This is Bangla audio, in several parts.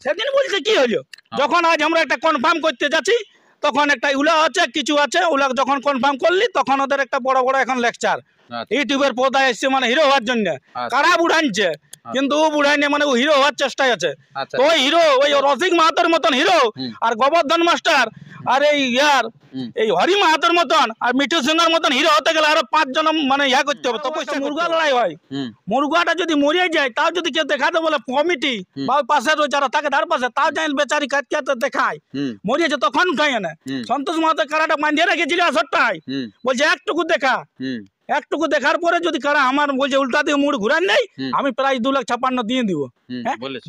সেদিন বলছে কি হলো, যখন আজ আমরা একটা কনফার্ম করতে যাচ্ছি তখন একটা উলা আছে কিছু আছে, উলা যখন কনফার্ম করলি তখন ওদের একটা বড় বড় এখন লেকচার ইউটিউবের পর্দায় এসছে মানে হিরো হওয়ার জন্য। কারা বুড়াইছে কিন্তু ও বুড়াইনি, মানে ও হিরো হওয়ার চেষ্টায় আছে। তো ওই হিরো ওই রসিক মাহাতোর মতন হিরো আর গোবর্ধন মাস্টার আর এই এই হরি মাহাতোর মতন আর মিঠু সিংহের মতন হিরো হতে গেলে আরো 5 জন মানে ইয়া করতে হবে। তো মুরগা লড়াই হয়, মুরগাটা যদি মরিয়ে যায় তাও যদি কেউ দেখাতে বলে কমিটি বা ওই পাশের যারা থাকে তার পাশে, তাও যাই বেচারি কাটতে দেখায় মরিয়েছে তখন খাই না। সন্তোষ মাহাতো কারাটা বাঁধিয়ে রেখেছিল আসরটাই, বলছে একটুকু দেখা, একটুকু দেখার পরে যদি কারা আমার বলছে উল্টা দিয়ে মুড় ঘুরান নেই, আমি প্রায় 2,56,000 দিয়ে দিব।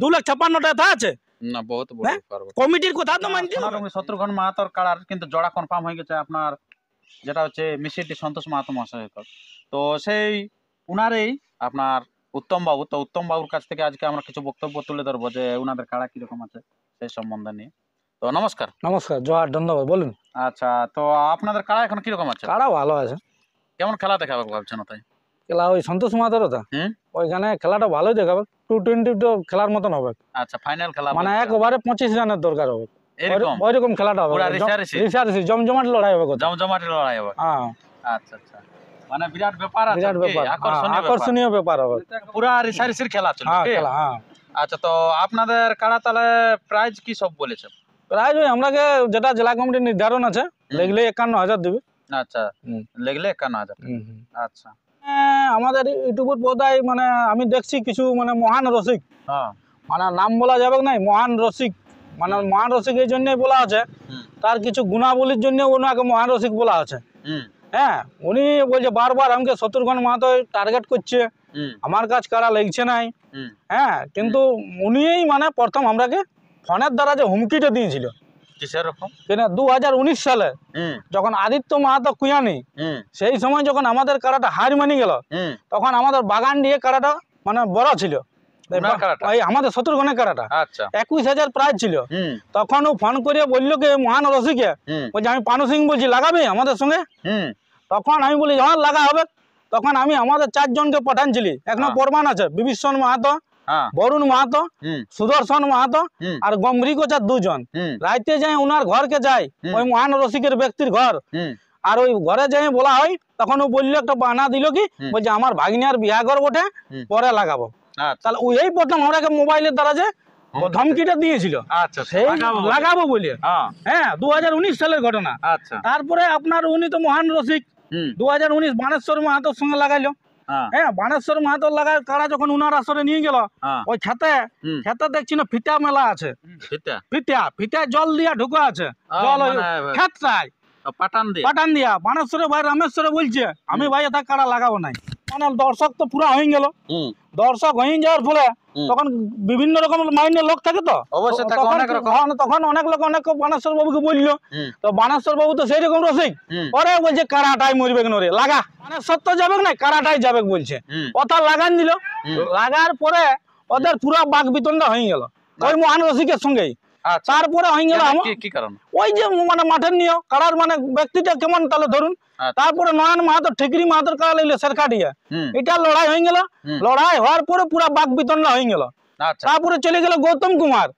2,56,000 আছে না, বহুত বড় কমিটির কথা তো মানতে হবে। শত্রুঘ্ন মাহাতোর কারার কিন্তু জোড়া কনফার্ম হয়ে গেছে আপনার, যেটা হচ্ছে মিসিটি সন্তোষ মাহাতো মহাশয়। তো সেই উনারই আপনার উত্তম বাবু, তো উত্তম বাবুর কাছ থেকে আজকে আমরা কিছু বক্তব্য তুলে ধরবো যে উনাদের কারা কিরকম আছে সেই সম্বন্ধে নিয়ে। তো নমস্কার। নমস্কার, জোহার, ধন্যবাদ, বলুন। আচ্ছা, তো আপনাদের কারা এখন কিরকম আছে? কারা ভালো আছে। কেমন খেলা দেখাবে ভাবছেন? তাই খেলা ওই সন্তোষ মাহাতোর ওইখানে খেলাটা ভালোই দেখাবে, 220 তো খেলার মতন হবে। আচ্ছা, ফাইনাল খেলা মানে একবারে 25 রানের দরকার হবে, ওইরকম খেলাটা হবে, রিসার্চি জমজমাট লড়াই হবে, জমজমাট লড়াই হবে। আচ্ছা আচ্ছা, মানে বিরাট ব্যাপার আছে, বিরাট ব্যাপার, আকর্ষণীয় ব্যাপার হবে, পুরা রিসার্চির খেলা চলবে। আচ্ছা, তো আপনাদের কারা তাহলে প্রাইজ কি সব বলেছে? প্রাইজ ওই আমরাকে যেটা জেলা কমিটির নির্ধারণ আছে, লেগলে 51,000 দিবে। আচ্ছা, লেগলে 51,000। আচ্ছা, আমাদের ইউটিউবের পর্দায় মানে আমি দেখছি কিছু মানে মহান রসিক, মানে নাম বলা যাবে না, মহান রসিক, মানে মহান রসিক এই জন্যই বলা আছে, তার কিছু গুণাবলীর জন্য ওনাকে মহান রসিক বলা আছে। হ্যাঁ, উনি বলছে বারবার আমাকে শত্রুঘ্ন মাহাতো টার্গেট করছে, আমার কাজ কারা লাগছে নাই। হ্যাঁ, কিন্তু উনিই মানে প্রথম আমরাকে ফোনের দ্বারা যে হুমকিটা দিয়েছিল, 2019 সালে যখন আদিত্য মাহাতো কুয়ানি, সেই সময় যখন আমাদের কারাটা হার মানি গেল, তখন আমাদের বাগান দিয়ে কারাটা মানে বড় ছিল, আমাদের শত্রুঘ্নের কারাটা 21,000 প্রাইজ ছিল। তখন ও ফোন করে বললো কি মহান রসিকে, বলছে আমি পানু সিং বলছি, লাগাবি আমাদের সঙ্গে? তখন আমি বলি হ্যাঁ লাগা হবে। তখন আমি আমাদের 4 জনকে পাঠানছিলি, এখনো প্রমাণ আছে, বিভীষণ মাহাতো, বরুণ মাহাতো, সুদর্শন মাহাতো আর গম্ভীর কোচার 2 জন। রাইতে যাই ওনার ঘরকে যাই, ওই মহান রসিকের ব্যক্তির ঘর, আর ওই ঘরে যাই বলা হয়, তখন ও বললো একটা বানা দিল কি, বলছে আমার ভাগ্নিয়ার বিয়াঘর বটে, পরে লাগাবো। তাহলে ওই প্রথম আমরাকে মোবাইলের দ্বারা যে ধমকিটা দিয়েছিল, সেই লাগাবো বলে। হ্যাঁ, 2019 সালের ঘটনা। তারপরে আপনার উনি তো মহান রসিক, 2019 বানেশ্বর মাহাতোর সঙ্গে লাগাইলো। হ্যাঁ, বানেশ্বর মাহাতোর লাগায় কারা যখন উনার আসরে নিয়ে গেল, ওই খেতে দেখছি না ফিটা মেলা আছে, ফিটা জল দিয়া ঢুকা আছে, জল খেতটায় পাটান দিয়া। বানেশ্বরে ভাই রামেশ্বরে বলছে আমি ভাই এটা কারা লাগাবো নাই, মানে দর্শক তো পুরা হয়ে গেল। দর্শক হয়ে যাওয়ার ফলে তখন বিভিন্ন রকম মাইন্ডের লোক থাকে, তো তখন অনেক লোক অনেক বানেশ্বর বাবুকে বললো, তো বানেশ্বর বাবু তো সেই রকম রসিক, ওরে বলছে কারাটাই মরবে কেন রে, লাগা, বানেশ্বর তো যাবে না, কারাটাই যাবে বলছে। কথা লাগান দিল, লাগার পরে ওদের পুরা বাঘ বিতণ্ডা হয়ে গেল ওই মহান রসিকের সঙ্গেই। তারপরে হয়ে গেল ওই যে মানে মাঠের নিয়ে কারার মানে ব্যক্তিটা কেমন তাহলে ধরুন। তারপরে নয়ন মাহাতো ঠিকরি মাহাতোর কারা লাগলো সেরকাটিয়া, এটা লড়াই হয়ে গেল। লড়াই হওয়ার পরে পুরা বাঘ বিতণ্ডা হয়ে গেল। তারপরে চলে গেল গৌতম কুমার,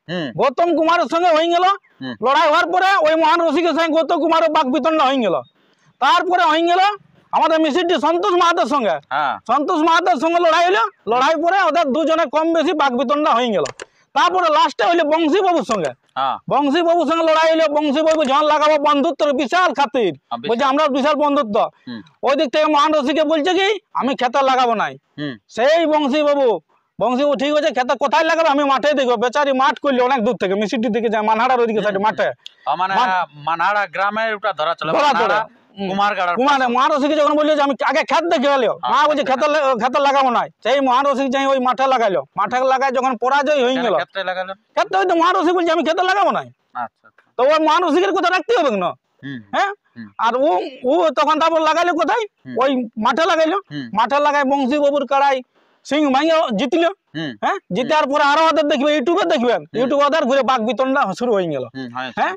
গৌতম কুমারের সঙ্গে হয়ে গেল লড়াই হওয়ার পরে ওই মহান রসিকের সঙ্গে গৌতম কুমারের বাঘ বিতণ্ডা হয়ে গেল। তারপরে হয়ে গেল আমাদের মিসিটি সন্তোষ মাহাতোর সঙ্গে, সন্তোষ মাহাতোর সঙ্গে লড়াই হলো। লড়াই পরে ওদের 2 জনে কম বেশি বাঘ বিতণ্ডা হয়ে গেল। তারপরে লাস্টে হইলো বংশী বাবুর সঙ্গে, বংশী বাবুর সঙ্গে লড়াই হইলো। বংশী বাবু যখন লাগাবো বন্ধুত্বের বিশাল খাতির, বলছে আমরা বিশাল বন্ধুত্ব। ওই দিক থেকে মহান রসিকে বলছে কি আমি খেতে লাগাবো নাই। সেই বংশী বাবু ঠিক আছে, খেতে কোথায় লাগাবে, আমি মাঠে দেখবো। বেচারি মাঠ করলে অনেক দূর থেকে, মিসিটির দিকে যায়, মানহাড়ার ওইদিকে সাইডে মাঠে, মানহাড়া গ্রামের ধরা চলে মহান রসিকে যখন বললো যে আমি আগে খেত দেখে গেল, মা বলছে খেতে লাগাবো নাই। সেই মহান রসিক যাই ওই মাঠে লাগাইলো। মাঠে লাগাই যখন পরাজয় হয়ে গেল, খেতে হয়তো মহান রসিক বলছে আমি খেতে লাগাবো নাই। তো ওই মহান রসিকের কথা রাখতে হবে না। হ্যাঁ, আর ও তখন তারপর লাগাইলো কোথায়, ওই মাঠে লাগাইলো। মাঠে লাগাই বংশী বাবুর কাড়াই সিং ভাইয়া জিতল। হ্যাঁ, জিতার পরে আরো ওদের দেখবেন ইউটিউবে, দেখবেন ইউটিউবে ওদের ঘুরে বাঘ বিতণ্ডা শুরু হয়ে গেল। হ্যাঁ,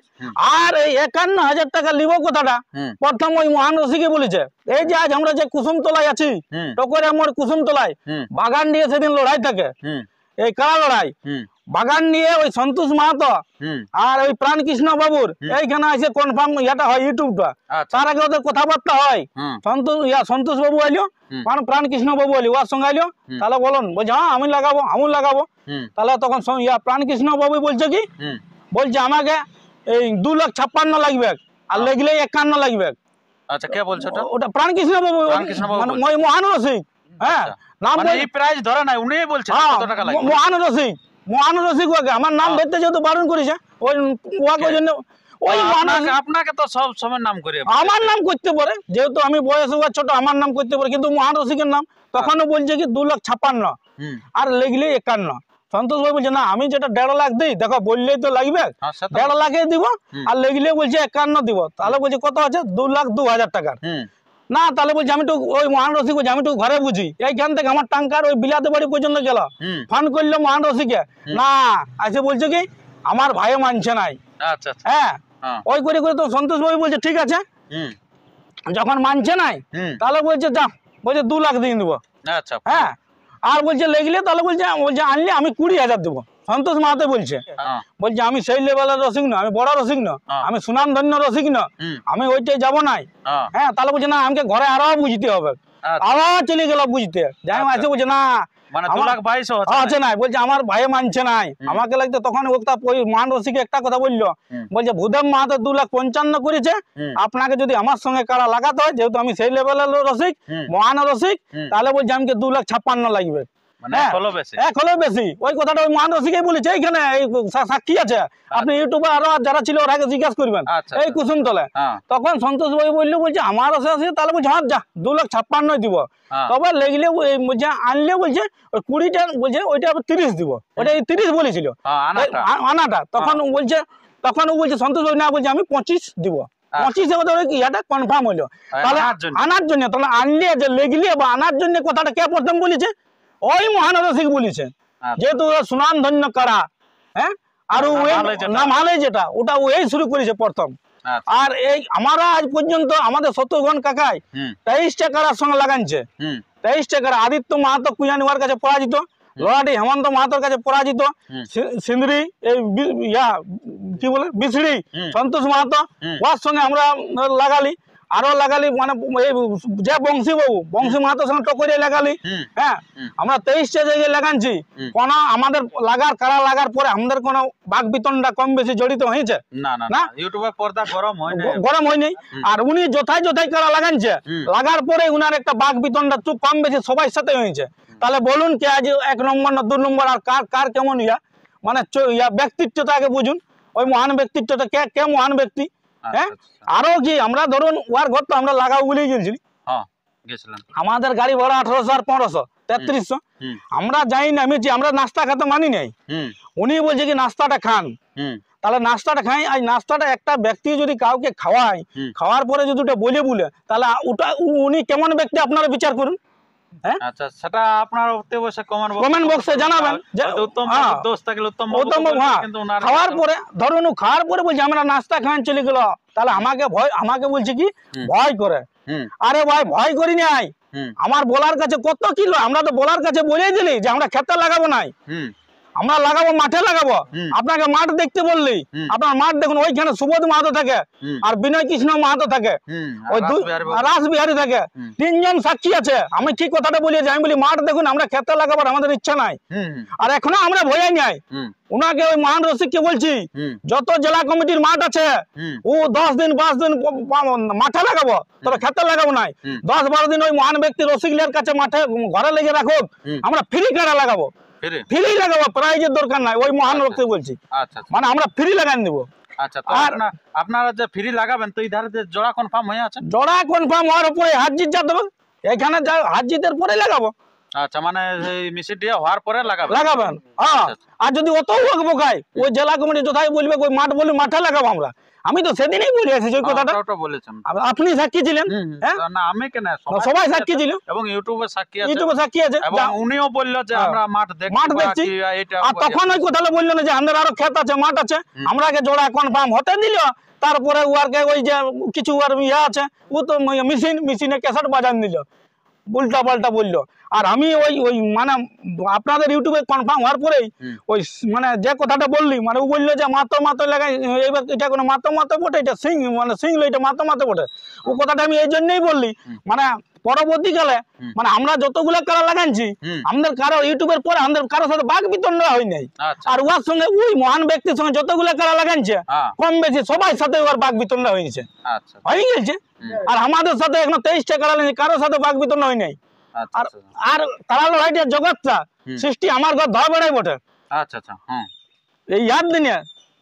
আর এই 51,000 টাকা লিব কথাটা প্রথম ওই মহান রসিকে বলেছে। এই যে আজ আমরা যে কুসুমতলায় আছি, টকরে আমার কুসুমতলায় বাগান দিয়ে সেদিন লড়াই থাকে, এই কারা লড়াই, বাগান নিয়ে ওই সন্তোষ মাহাতো আর ওই প্রাণকৃষ্ণ বাবুর এইখানে এসে কনফার্ম ইয়াটা হয় ইউটিউবটা। তার আগে ওদের কথাবার্তা হয়, সন্তোষ বাবু আইলো, প্রাণকৃষ্ণ বাবু আইলো, ওর সঙ্গে আইলো, তাহলে বলুন, বলছে হ্যাঁ আমি লাগাবো, আমি লাগাবো। তাহলে তখন প্রাণকৃষ্ণ বাবু বলছে কি, বলছে আমাকে এই 2,56,000 লাগবে, আর লেগলে 51 লাগবে। আচ্ছা, কে বলছে ওটা প্রাণকৃষ্ণ বাবু, মানে মহান রসিক। হ্যাঁ, নাম এই প্রাইস ধরে নাই, উনিই বলছেন কত টাকা লাগবে। মহান রসিক, মহান রসিক ওকে আমার নাম ধরতে যেহেতু বারণ করেছে, ওই ওয়াকে জন্য ওই আপনাকে তো সব সময় নাম করে আমার নাম করতে পারে, যেহেতু আমি বয়স ছোট আমার নাম করতে পারে, কিন্তু মহান রসিকের নাম তখনও বলছে কি 2,56,000 আর লেগলে 51। সন্তোষ ভাই বলছে না আমি যেটা 1.5 লাখ দিই, দেখো বললেই তো লাগবে, 1.5 লাখে দিব, আর লেগলে বলছে 51 দিব। তাহলে বলছে কত আছে, 2,02,000 টাকার। না তাহলে বলছে আমি তো ওই মহান রসিক বলছে আমি তো ঘরে বুঝি, এইখান থেকে আমার টাঙ্কার ওই বিলাতে বাড়ি পর্যন্ত গেল, ফোন করলো মহান রসিকে, না আসে বলছে কি আমার ভাই মানছে নাই। হ্যাঁ, ওই করে করে তো সন্তোষ ভাই বলছে ঠিক আছে, যখন মানছে নাই তাহলে বলছে যা, বলছে 2 লাখ দিয়ে দেবো। হ্যাঁ, আর বলছে লেগলে তাহলে বলছে আনলে আমি 20,000 দেবো। সন্তোষ মাহাতো বলছে, বলছে আমি সেই লেভেলের রসিক না, আমি বড় রসিক না, আমি সুনাম ধন্য রসিক না, আমি ওইটাই যাবো নাই। হ্যাঁ, তাহলে বলছে না আমাকে ঘরে আরো বুঝতে হবে, আরো চলে গেল বুঝতে, যাই আছে বলছে না আছে নাই, বলছে আমার ভাই মানছে নাই, আমাকে লাগতো। তখন ওই মহান রসিক একটা কথা বললো, বলছে ভূদেব মাহাতো 2,55,000 করেছে, আপনাকে যদি আমার সঙ্গে কারা লাগাতে হয়, যেহেতু আমি সেই লেভেলের রসিক, মহান রসিক, তাহলে বলছে আমাকে 2,56,000 লাগবে। এক হলেও বেশি, ওই কথাটা ওই মহান রসিকই বলেছে, এইখানে সাক্ষী আছে, আপনি ইউটিউবে আরো যারা ছিল ওরা জিজ্ঞাসা করবেন, এই কুসুমতলে। তখন সন্তোষ ভাই বললো, বলছে আমার আছে, তাহলে বলছে হ্যাঁ যা 2,56,000 দিব, তবে লেগলে বলছে আনলে বলছে ওই 20টা বলছে ওইটা 30 দিব, ওইটা 30 বলেছিল আনাটা। তখন বলছে সন্তোষ ভাই না, বলছে আমি 25 দিব, 25 ইয়াটা কনফার্ম হইলো। তাহলে আনার জন্য, তাহলে আনলে যে লেগলে বা আনার জন্য কথাটা কে প্রথম বলেছে, ওই মহান রসিক বলেছে, যেহেতু সুনাম ধন্য কারা। হ্যাঁ, আর নাম হালে যেটা ওটা ওই শুরু করেছে প্রথম। আর এই আমরা আজ পর্যন্ত আমাদের শত্রুঘ্ন কাকাই 23টা কারার সঙ্গে লাগানছে, 23টা কারা। আদিত্য মাহাতো কুইয়ানি ওর কাছে পরাজিত, লড়াটি হেমন্ত মাহাতোর কাছে পরাজিত, সিন্দ্রি এই কি বলে বিছড়ি সন্তোষ মাহাতো, ওর সঙ্গে আমরা লাগালি, আরো লাগালি, মানে যে বংশী মাহাতোর সঙ্গে টকরে লাগালি। হ্যাঁ, আমরা 23টা জায়গায় লাগানছি, কোন আমাদের কারা লাগার পরে আমাদের কোন ভাগ বিতনটা কম বেশি জড়িত হয়েছে না, ইউটিউবের পর্দা গরম হয়নি। আর উনি যথাই কারা লাগানছে, লাগার পরে উনার একটা ভাগ বিতনটা কম বেশি সবাই সাথে হয়েছে। তাহলে বলুন কে আজ 1 নম্বর না 2 নম্বর, আর কার কেমন মানে ব্যক্তিত্বটা আগে বুঝুন, ওই মহান ব্যক্তিত্বটা কে মহান ব্যক্তি। হ্যাঁ, আরো কি আমরা ধরুন ওয়ার ঘর তো আমরা লাগাবো বলেই গেছিলি, আমাদের গাড়ি ভাড়া 1800 আর 1500 3300, আমরা যাই নামেছি, আমরা নাস্তা খেতে মানি নাই। উনি বলছে কি নাস্তাটা খান, তাহলে নাস্তাটা খাই। আজ নাস্তাটা একটা ব্যক্তি যদি কাউকে খাওয়ায়, খাওয়ার পরে যদি ওটা বলে তাহলে ওটা উনি কেমন ব্যক্তি আপনারা বিচার করুন। আচ্ছা, সেটা আপনার কমেন্ট বক্সে জানাবেন। খাওয়ার পরে ধরুন খাওয়ার পরে বলছে আমরা নাস্তা খান চলে গেল, তাহলে আমাকে বলছে কি ভয় করে। আরে ভাই ভয় করি নাই, আমার বলার কাছে কত কিলো, আমরা তো বলার কাছে বলেই দিলি যে আমরা খেতে লাগাবো নাই, আমরা লাগাবো মাঠে লাগাবো। আপনাকে মাঠ দেখতে বললি, আপনার মাঠ দেখুন, ওইখানে সুবোধ মাহাতো থাকে আর বিনয় কৃষ্ণ মাহাতো থাকে, ওই রাসবিহারী থাকে, 3 জন সাক্ষী আছে। আমি ঠিক কথাটা বলি, আমি বলি মাঠ দেখুন, আমরা খেতে লাগাবার আমাদের ইচ্ছা নাই, আর এখনো আমরা ভয় নাই। উনাকে ওই মহান রসিককে বলছি যত জেলা কমিটির মাঠ আছে ও 10 দিন 5 দিন মাঠে লাগাবো, তবে খেতে লাগাবো নাই। 10-12 দিন ওই মহান ব্যক্তি রসিকলের কাছে মাঠে ঘরে লেগে রাখো, আমরা ফ্রি কাটা লাগাবো, ফ্রি লাগাবো, প্রাইজের দরকার নাই। ওই মহান রসিক বলছি, মানে আমরা ফ্রি লাগান দেবো। আর আপনারা যে ফ্রি লাগাবেন, তো এই ধারে যে জোড়া কনফার্ম হয়ে আছে, জোড়া কনফার্ম হওয়ার উপরে হাত জিত যা দেবেন, এখানে হাত জিতের পরে লাগাবো। আচ্ছা, মানে এই মিছিল দিয়ে হওয়ার পরে লাগাবেন। হ্যাঁ, আর যদি অত বকায় ওই জেলা কমিটি যথাই বলবে ওই মাঠ বলি মাঠে লাগাবো আমরা। আমি তো সেদিনই বলে আছি ওই কথাটা, আপনি সাক্ষী ছিলেন। না আমি কেন, সবাই সাক্ষী ছিল, এবং ইউটিউবে সাক্ষী আছে, এবং উনিও বললো যে আমরা মাঠ দেখছি। আর তখন ওই কথাটা বললো না যে আমাদের আরো ক্ষেত আছে, মাঠ আছে, আমরা জোড়া কনফার্ম হতে দিল। তারপরে ওয়ারকে ওই যে কিছু আছে, ও তো মেশিনে ক্যাসেট বাজান দিল, উল্টা পাল্টা বললো। আর আমি ওই ওই মানে আপনাদের ইউটিউবে কনফার্ম হওয়ার পরেই ওই মানে যে কথাটা বললি মানে ও বললো যে মাতো মাতো লাগাই, এবার এটা কোনো মাতো মাতো বটে, এটা সিং মানে সিংলো, এটা মাতো মাতো বটে। ও কথাটা আমি এই জন্যই বললি মানে পরবর্তীকালে মানে আমরা যতগুলো কারা লাগাইছি আমাদের কারো ইউটিউবের পরে আমাদের কারোর সাথে বাক বিতণ্ডা হয় নাই। আর ওর সঙ্গে ওই মহান ব্যক্তির সঙ্গে যতগুলো কারা লাগাইছে কম বেশি সবাই সাথে ওর বাক বিতণ্ডা হয়েছে, হয়ে গেছে। আর আমাদের সাথে এখন 23টা কারা লাগছে, কারোর সাথে বাক বিতণ্ডা হয় নাই। আর আর কারা লড়াইটা জগৎটা সৃষ্টি আমার ঘর ধর বেড়াই বটে। আচ্ছা আচ্ছা, হ্যাঁ এই ইয়াদ দিনে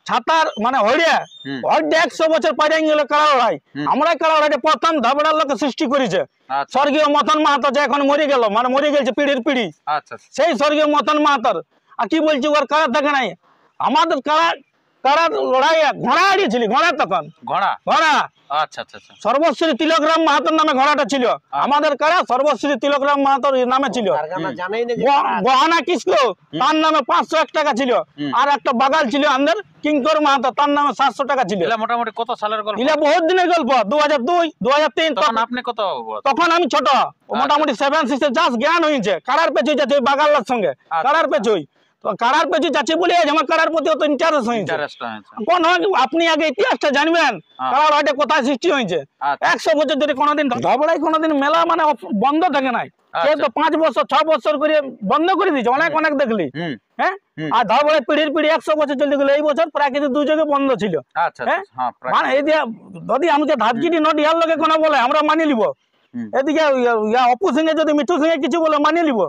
ছাতার মানে হইয়া হয়তো 100 বছর পাইরে গেল কারা লড়াই। আমরা কারা লড়াইটা প্রথম ধবড়ার লোক সৃষ্টি করেছে স্বর্গীয় মতন মাহাতো, যে এখন মরে গেল মানে মরে গেছে পিড়ির পিড়ি। সেই স্বর্গীয় মতন মাহাতর আর কি বলছি ওর কারা থাকে নাই। আমাদের কারা কারা লড়াই ঘোড়া আড়িয়েছিলি, ঘোড়া তখন ঘোড়া ঘোড়া আচ্ছা আচ্ছা আচ্ছা, সর্বশ্রী তিলকরাম মাহাতোর নামে ঘোড়াটা ছিল। আমাদের কারা সর্বশ্রী তিলকরাম মাহাতোর নামে ছিল। গহনা কিস্কো তার নামে 501 টাকা ছিল। আর একটা বাগাল ছিল আমাদের কিঙ্কর মাহাতো, তার নামে 700 টাকা ছিল। মোটামুটি কত সালের গল্প? এটা বহুত দিনের গল্প, 2002 2003। তখন আপনি কত? তখন আমি ছোট, মোটামুটি 7 6 জাস্ট জ্ঞান হয়েছে। কারার পেছু যাচ্ছে ওই বাগাল্লার সঙ্গে, কারার পেছুই তো কারার পেছু যাচ্ছে বলে আমার কারার প্রতি অত ইন্টারেস্ট হয়েছে। কোন আপনি আগে ইতিহাসটা জানবেন কারার হাটে কোথায় সৃষ্টি হয়েছে। 100 বছর ধরে কোনোদিন ধবড়াই কোনোদিন মেলা মানে বন্ধ থাকে নাই। সে তো 5 বছর 6 বছর করে বন্ধ করে দিয়েছে, অনেক অনেক দেখলি। হ্যাঁ, আর ধবড়াই পিড়ির পিড়ি 100 বছর চলতে গেলে এই বছর প্রাকৃতিক দুর্যোগে বন্ধ ছিল। হ্যাঁ, মানে এই দিয়ে যদি আমাকে ধাপকিটি নট ইয়ার লোকে কোনো বলে আমরা মানি লিব, এদিকে অপু সিংহে যদি মিঠু সিংহে কিছু বলে মানিয়ে নিব,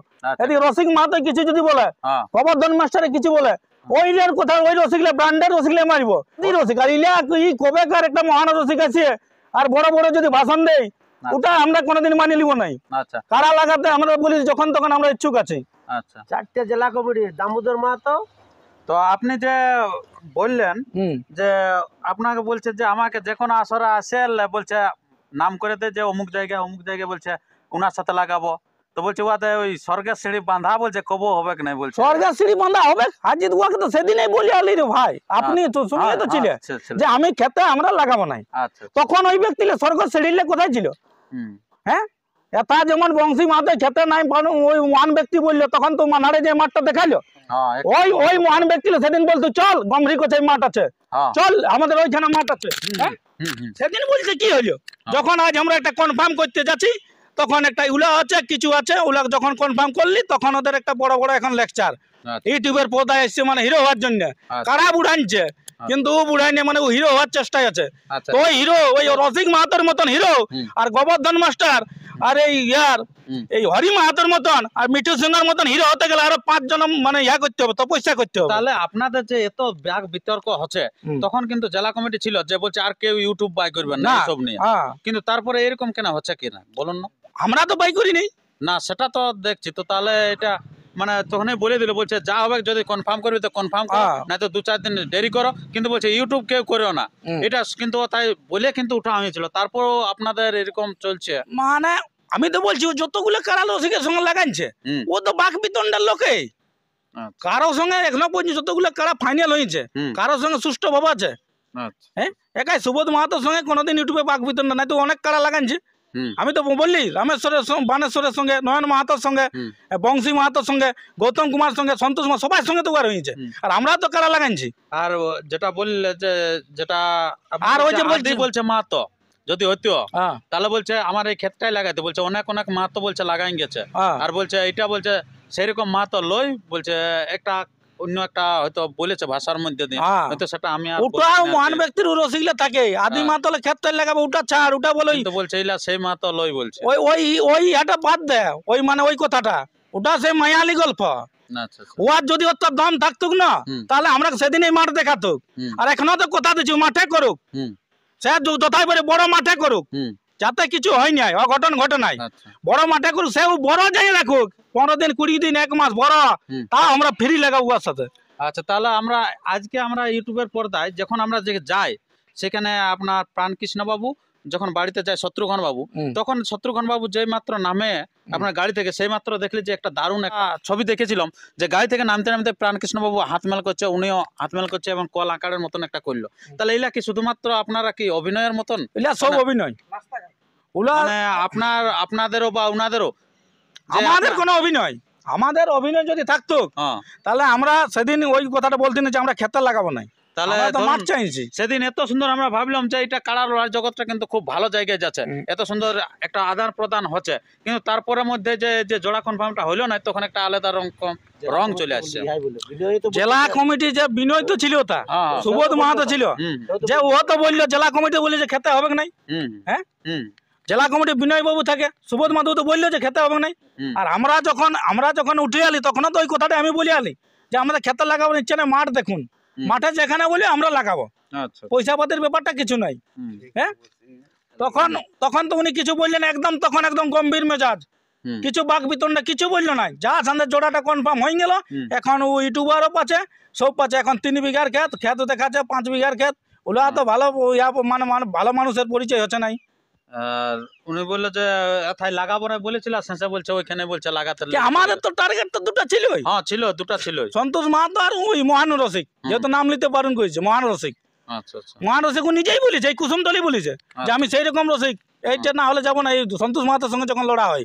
এদিকে রসিক মাহাতো কিছু যদি বলে, গোবর্ধন মাস্টারে কিছু বলে, ওইটার কথা ওই রসিকলে ব্র্যান্ডের রসিকলে মারিব। রসিক আর ইলা ই কবেকার একটা মহান রসিক আছে আর বড় বড় যদি ভাষণ দেয় ওটা আমরা কোনোদিন মানিয়ে নিব নাই। কারা লাগাতে আমরা বলি যখন তখন আমরা ইচ্ছুক আছি। আচ্ছা, 4টে জেলা কমিটি দামোদর মাহাতো। তো আপনি যে বললেন যে আপনাকে বলছে যে আমাকে যে কোনো আসরে আসে বলছে নাম করে দে যে অমুক জায়গায় বলছে ওনার সাথে লাগাবো, তো বলছে ওয়াতে ওই স্বর্গের সিঁড়ি বাঁধা বলছে কবো হবে কি নাই বলছে। স্বর্গের সিঁড়ি বাঁধা হবে হাজিদ ওয়াকে তো সেদিনই বলি আলি রে ভাই, আপনি তো শুনলে তো ছিলে যে আমি খেতে আমরা লাগাবো নাই। তখন ওই ব্যক্তি স্বর্গের সিঁড়িলে কোথায় ছিল? হ্যাঁ, এটা যেমন বংশী মাহাতো খেতে নাই ওই মহান ব্যক্তি বললো, তখন তো মানারে যে মাঠটা দেখাইলো ওই ওই মহান ব্যক্তি সেদিন বলতো চল গমরি কোথায় মাঠ আছে, চল আমাদের ওইখানে মাঠ আছে। সেদিন বলছে কি হইলো, যখন আজ আমরা একটা কনফার্ম করতে যাচ্ছি তখন একটা উলা আছে কিছু আছে, উলা যখন কনফার্ম করলি তখন ওদের একটা বড় বড় এখন লেকচার ইউটিউবের পর্দায় এসছে মানে হিরো হওয়ার জন্য। কারা বুড়াইছে কিন্তু ও বুড়াইনি মানে ও হিরো হওয়ার চেষ্টায় আছে। তো ওই হিরো ওই রসিক মাহাতোর মতন হিরো আর গোবর্ধন মাস্টার আর এই এই হরি মাহাতোর মতন আর মিঠু সিংহের মতন হিরো হতে গেলে আরো 5 জন মানে করতে হবে, তপস্যা করতে হবে। তাহলে আপনাদের যে এত ব্যাগ বিতর্ক হচ্ছে তখন কিন্তু জেলা কমিটি ছিল যে বলছে আর কেউ ইউটিউব বাই করবেন না সব নিয়ে, কিন্তু তারপরে এরকম কেন হচ্ছে কিনা বলুন না? আমরা তো বাই করি না, সেটা তো দেখছি। তো তাহলে এটা মানে তখনই বলে দিল বলছে যা হবে যদি কনফার্ম করবি তো কনফার্ম করো, না তো 2-4 দিন দেরি করো, কিন্তু বলছে ইউটিউব কেউ করো না। এটা কিন্তু তাই বলে কিন্তু উঠা হয়েছিল, তারপরও আপনাদের এরকম চলছে। মানে আমি তো বলছি যতগুলো কারা রসিকের সঙ্গে লাগাইছে ও তো বাক বিতণ্ডার লোকে, কারোর সঙ্গে এখনো পর্যন্ত যতগুলো কারা ফাইনাল হয়েছে কারোর সঙ্গে সুষ্ঠু ভাব আছে। হ্যাঁ, একাই সুবোধ মাহাতোর সঙ্গে কোনোদিন ইউটিউবে বাক বিতণ্ডা নাই, তো অনেক কারা লাগাইছে। আমি তো বললি রামেশ্বরের বানেশ্বরের সঙ্গে, নয়ন মাহাতোর সঙ্গে, বংশী মাহাতোর সঙ্গে, গৌতম কুমার সঙ্গে, সন্তোষ কুমার সবার সঙ্গে তো হয়েছে। আর আমরা তো কারা লাগাইছি। আর যেটা বললে যে যেটা আর ওই যে বলছে মাহাতো যদি হইতো তাহলে বলছে আমার এই ক্ষেতটাই লাগাইতে বলছে, অনেক অনেক মাহাতো বলছে লাগাই গেছে। আর বলছে এটা বলছে সেরকম মাহাতো লই বলছে একটা অন্য একটা হয়তো বলেছে ভাষার মধ্যে দিয়ে, হয়তো সেটা আমি আর ওটাও মহান ব্যক্তির রসিকলে থাকে। আদি মাহাতো ক্ষেতটাই লাগাবো ওটা ছাড়, ওটা বলে তো বলছে এইলা সেই মাহাতো লই বলছে। ওই ওই ওই এটা বাদ দে, ওই মানে ওই কথাটা ওটা সেই মায়ালি গল্প। ওর যদি ওর দম থাকতুক না তাহলে আমরা সেদিন এই মাঠ দেখাতুক। আর এখনো তো কথা দিচ্ছি মাঠে করুক, সে যথাই বলে বড় মাঠে করুক, যাতে কিছু হয় নাই অঘটন ঘটে নাই। বড় মাঠে করুক, সে বড় যাই রাখুক 15 দিন 20 দিন 1 মাস বড়, তা আমরা ফ্রি লাগাবো ওর সাথে। আচ্ছা, তাহলে আমরা আজকে আমরা ইউটিউবের পর্দায় যখন আমরা যে যাই সেখানে আপনার প্রাণকৃষ্ণ বাবু যখন বাড়িতে যায় শত্রুঘ্ন বাবু, তখন শত্রুঘ্ন বাবু যেই মাত্র নামে আপনার গাড়ি থেকে সেই মাত্র দেখলি যে একটা দারুণ একটা ছবি দেখেছিলাম যে গাড়ি থেকে নামতে নামতে প্রাণকৃষ্ণ বাবু হাতমেল করছে, উনিও হাতমেল করছে এবং কল আকারের মতন একটা করলো। তাহলে এলা কি শুধুমাত্র আপনারা কি অভিনয়ের মতন? এলা সব অভিনয়, ওগুলা মানে আপনাদেরও বা উনাদেরও আমাদের কোনো অভিনয়, আমাদের অভিনয় যদি থাকতো তাহলে আমরা সেদিন ওই কথাটা বলতে না যে আমরা খেতে লাগাবো না, তাহলে আমরা তো মাঠ চাইছি। সেদিন এত সুন্দর আমরা ভাবলাম যে এটা কাড়া লড়াই জগৎটা কিন্তু খুব ভালো জায়গায় যাচ্ছে, এত সুন্দর একটা আদান প্রদান হচ্ছে, কিন্তু তারপরে মধ্যে যে জোড়া কনফার্মটা হইলো না, তখন একটা আলাদা রং চলে আসছে। জেলা কমিটি যে বিনয় তো ছিল, তা সুবোধ মাহাতো ছিল, যে ও তো বললো জেলা কমিটি বলে যে খেতে হবে নাই। হ্যাঁ, জেলা কমিটি বিনয় বাবু থাকে, সুবোধ মাহাতো তো বললো যে খেতে হবে নাই। আর আমরা যখন উঠে আলি তখন তো ওই কথাটা আমি বলে আলি যে আমাদের খেতে লাগাবো ইচ্ছে না, মাঠ দেখুন, মাঠে যেখানে বলি আমরা লাগাবো, পয়সা পাতির ব্যাপারটা কিছু নাই। হ্যাঁ, তখন তো উনি কিছু বললেন, তখন একদম গম্ভীর মেজাজ, কিছু বাক বিতণ্ডা কিছু বললো নাই। যা সামনে জোড়াটা কনফার্ম হয়ে গেল, এখন ও ইউটিউবারও পাচ্ছে, সব পাচ্ছে। এখন 3 বিঘার ক্ষেত দেখাচ্ছে, 5 বিঘার ক্ষেত, ওগুলা তো ভালো মানে ভালো মানুষের পরিচয় হচ্ছে নাই। আর উনি বললো যে এথায় লাগাবো না বলেছিল, শেষে বলছে ওইখানে বলছে লাগাতে। আমাদের তো টার্গেট তো দুটো ছিল, ছিল, দুটা ছিল, সন্তোষ মাহাতো আর ওই মহান রসিক, যেহেতু নাম নিতে পারেন করেছে মহান রসিক। মহান রসিক ও নিজেই বলেছে, এই কুসুমতলি বলেছে যে আমি সেই রকম রসিক, এইটা না হলে যাবো না। এই সন্তোষ মাহাতোর সঙ্গে যখন লড়া হয়,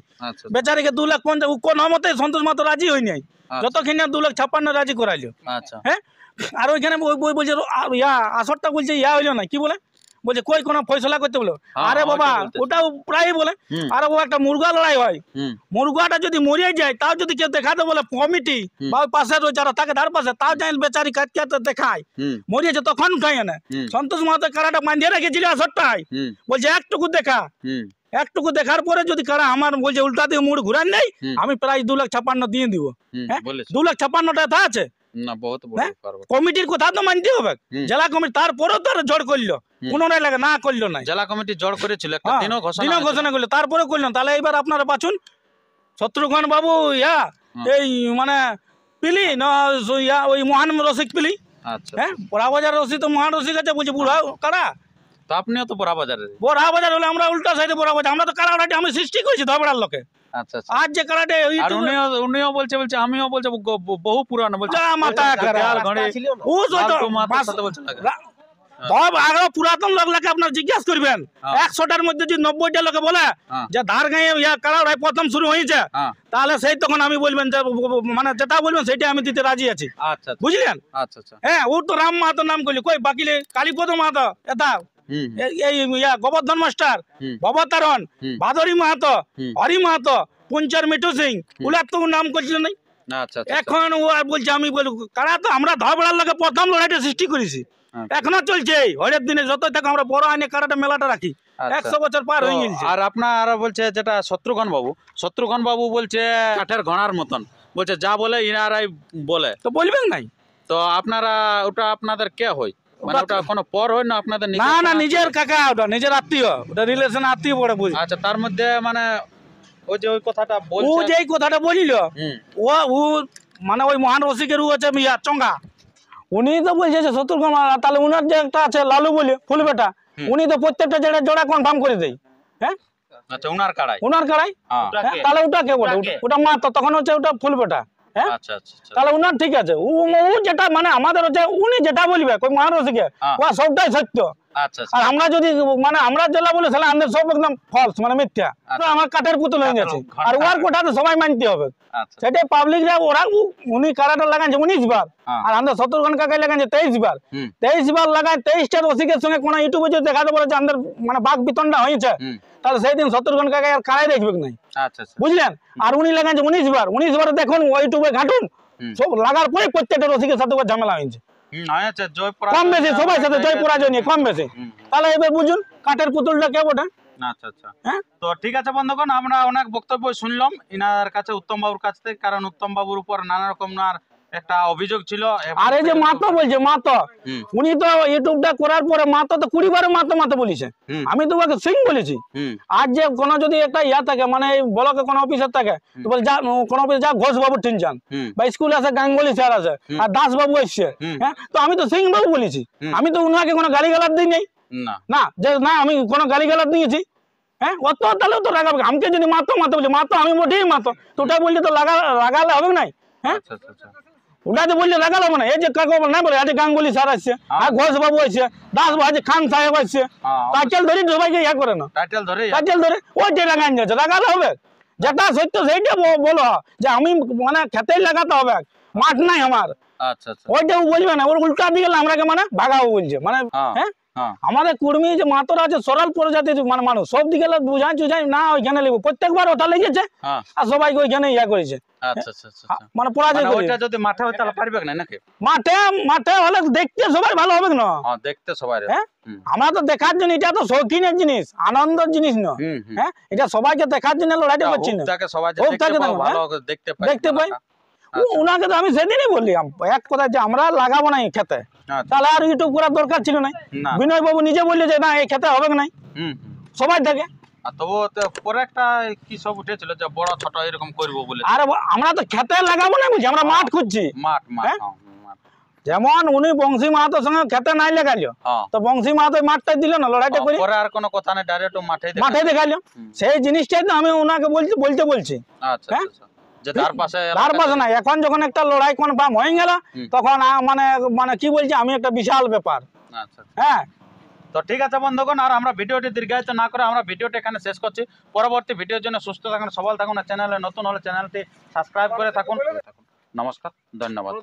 বেচারিকে 2,50,000 কোন মতে সন্তোষ মাহাতো রাজি হয়নি, যতক্ষণ 2,56,000 রাজি করাইলো। হ্যাঁ, আর ওইখানে বলছে আসরটা বলছে হইলো না, কি বলে বলছে কই কোনো ফয়সলা করতে বলো। আরে বাবা, ওটাও প্রায় বলে, আরে ও একটা মুরগা লড়াই হয়, মুরগাটা যদি মরিয়ে যায় তাও যদি কেউ দেখাতে বলে কমিটি বা ওই পাশে যারা থাকে তার পাশে, তাও যাই বেচারি কাটতে দেখায়, মরিয়েছে তখন খাই না। সন্তোষ মাহাতো কারাটা বাঁধিয়ে রেখেছিল আসরটাই, বলছে একটুকু দেখার পরে যদি কারা আমার বলছে উল্টা দিয়ে মুড় ঘুরান নেই, আমি প্রায় 2,56,000 দিয়ে দিব। হ্যাঁ, 2,56,000 টাকা আছে কমিটির কথা তো মানতে হবে, জেলা কমিটি তারপরেও তার জড় করলো, পুনরায় লাগে না করলো না, জেলা কমিটি জড় করেছিল, দিনও ঘোষণা করলো, তারপরে করলো। তাহলে এইবার আপনারা বাঁচুন, শত্রুঘ্ন বাবু এই মানে পিলি না ওই মহান রসিক পিলি। হ্যাঁ, বড়াবাজার রসিক তো মহান রসিক আছে, বলছে বুড়া কারা, তো আপনিও তো বড়াবাজার হলে আমরা উল্টা সাইডে বড়াবাজার, আমরা তো কারাটি আমি সৃষ্টি করেছি ধবড়ার লোকে। আজ যে কারাটে উনিও বলছে আমিও বলছে বহু পুরানো, বলছে পুরাতন লোক লাগে আপনার জিজ্ঞাসা করবেন, 100টার মধ্যে যদি 90টা লোকে বলে যে ধার গাঁয়ে কারাড়াই প্রথম শুরু হয়েছে, তাহলে সেই তখন আমি বলবেন যে মানে যেটা বলবেন সেটা আমি দিতে রাজি আছি। বুঝলেন? হ্যাঁ, ও তো রাম মাহাতোর নাম করলি, কই বাকি কালীপদ মাহাতো, এটা এই গোবর্ধন মাস্টার, ভবতারণ, ভাদরী মাহাতো, হরি মাহাতো, পঞ্চার মিঠু সিং, ওলার তো নাম করছিল নাই। এখন ও আর বলছে আমি বলি কারা, তো আমরা ধবড়ার লোকে প্রথম লড়াইটা সৃষ্টি করেছি, এখনো চলছে। হরের দিনে যত থেকে আমরা বড় আইনে কারাটা মেলাটা রাখি, 100 বছর পার হয়ে গেছে। আর আপনার বলছে যেটা শত্রুঘ্ন বাবু বলছে কাঠের ঘোড়ার মতন, বলছে যা বলে ইনারাই বলে, তো বলবেন নাই তো আপনারা ওটা আপনাদের কে হয়, মানে ওটা কোনো পর হয় না আপনাদের? না, নিজের কাকা, ওটা নিজের আত্মীয়, ওটা রিলেশন আত্মীয় পড়ে বুঝি। আচ্ছা, তার মধ্যে মানে ওই কথাটা বলছে, ও যে কথাটা বলিল, ও মানে ওই মহান রসিকের আছে চঙ্গা, উনি তো বলছে যে শত্রুঘ্ন, তাহলে উনার যে একটা আছে লালু বলে ফুলবেটা, উনি তো প্রত্যেকটা জোড়া কনফার্ম করে দেয়। হ্যাঁ, আচ্ছা, উনার কাড়াই, তাহলে ওটা কে বলে, ওটা মা, তো তখন হচ্ছে ওটা ফুলবেটা। হ্যাঁ, তাহলে উনার ঠিক আছে, ও যেটা মানে আমাদের হচ্ছে উনি যেটা বলবে ওই মহান রসিকে, ও সবটাই সত্য। আর আমরা যদি মানে আমরা যেটা বলি তাহলে আমাদের সব একদম ফলস, মানে মিথ্যা, আমার কাঠের পুতুল হয়ে গেছে। আর ওর কোঠাতে সবাই মানতে হবে, সেটাই পাবলিকরা। উনি কারাটা লাগাইছে 19 বার, আর আমাদের শত্রুঘ্ন কাকাই লাগাইছে 23 বার। 23 বার লাগায় 23টা রসিকের সঙ্গে কোন ইউটিউবে যদি দেখাতে বলে যে আমাদের মানে বাঘ বিতণ্ডা হয়েছে, তাহলে সেই দিন শত্রুঘ্ন কাকাই আর কারাই দেখবে নাই। বুঝলেন? আর উনি লাগাইছে 19 বার, 19 বারে দেখুন ইউটিউবে ঘাটুন, সব লাগার পরে প্রত্যেকটা রসিকের সাথে ঝামেলা হয়েছে, কম বেশি সবাই সাথে জয় পরাজয় নিয়ে কম বেশি। তাহলে এবার বুঝুন কাঠের পুতুলটা কে ওটা। তো ঠিক আছে বন্ধুগণ, আমরা অনেক বক্তব্য শুনলাম ইনার কাছে, উত্তম বাবুর কাছ থেকে, কারণ উত্তম বাবুর উপর নানা রকম একটা অভিযোগ ছিল। আর এই যে মাতো বলছে, মাতো উনি তো ইউটিউবটা করার পরে মাতো তো 20 বারে মাতো বলেছে, আমি তো ওকে সিং বলেছি। আজ যে কোনো যদি একটা থাকে মানে ব্লকে কোনো অফিসার থাকে, তো বলে যা কোনো অফিসে যা ঘোষ বাবু ঠিক যান, বা স্কুলে আছে গাঙ্গুলি স্যার আছে, আর দাস বাবু এসছে। হ্যাঁ, তো আমি তো সিং বাবু বলেছি, আমি তো উনাকে কোনো গালি গালার দিই নাই না, যে না আমি কোনো গালি গালার দিয়েছি। হ্যাঁ, অত তাহলে তো রাগাবে, আমাকে যদি মাতো বলি মাতো, আমি মোটেই মাতো, তো ওটা বললে তো লাগালে হবে নাই। হ্যাঁ, ওটাতে বললে লাগালো মানে এই যে কাকু না বলে আজ গাঙ্গুলি স্যার আসছে আর ঘোষ বাবু আসছে দাস বাবু খান সাহেব আসছে টাইটেল ধরে সবাইকে ইয়া করে না টাইটেল ধরে টাইটেল ধরে ওইটা লাগান যাচ্ছে লাগালে হবে যেটা সত্য সেইটা বলো যে আমি মানে খেতেই লাগাতে হবে মাঠ নাই আমার আচ্ছা আচ্ছা ওইটা বলবে না ওর উল্টা দিয়ে গেলে আমরাকে মানে ভাগাবো বলছে মানে হ্যাঁ আমাদের কুর্মী যে মাতরা আছে সরল প্রজাতির মানে মানুষ সব দিকে বুঝাই না ওইখানে লিখবো প্রত্যেকবার ওটা লেগেছে আর সবাইকে ওইখানে ইয়া করেছে আচ্ছা আচ্ছা আচ্ছা মানে পরাজয় করে ওইটা যদি মাঠে হয় তাহলে পারবে না নাকি মাঠে হলে দেখতে সবাই ভালো হবে না হ্যাঁ দেখতে সবাই হ্যাঁ আমরা তো দেখার জন্য এটা তো শৌখিনের জিনিস আনন্দের জিনিস না হ্যাঁ এটা সবাইকে দেখার জন্য লড়াইটা করছি না সবাই দেখতে পাই উনাকে তো আমি সেদিনই বললাম এক কথা যে আমরা লাগাবো না এই খেতে তাহলে আর ইউটিউব করার দরকার ছিল না বিনয় বাবু নিজে বললে যে না এই খেতে হবে না সবাই থাকে তবু পরে একটা কি সব উঠেছিল যে বড় ছোট এরকম করবো বলে আরে আমরা তো খেতে লাগাবো না বলছি আমরা মাঠ খুঁজছি মাঠ যেমন উনি বংশী মাহাতোর সঙ্গে খেতে নাই লাগাইলো তো বংশী মাহাতো মাঠটাই দিল না লড়াইটা করি পরে আর কোনো কথা নেই ডাইরেক্ট মাঠে দেখাইলো সেই জিনিসটাই তো আমি ওনাকে বলছি আচ্ছা যে তার পাশে না এখন যখন একটা লড়াই কনফার্ম হয়ে গেল তখন মানে কি বলছি আমি একটা বিশাল ব্যাপার আচ্ছা হ্যাঁ তো ঠিক আছে বন্ধুগণ আর আমরা ভিডিওটি দীর্ঘায়িত না করে আমরা ভিডিওটি এখানে শেষ করছি পরবর্তী ভিডিওর জন্য সুস্থ থাকুন সবল থাকুন আর চ্যানেলে নতুন হলে চ্যানেলটি সাবস্ক্রাইব করে থাকুন নমস্কার ধন্যবাদ।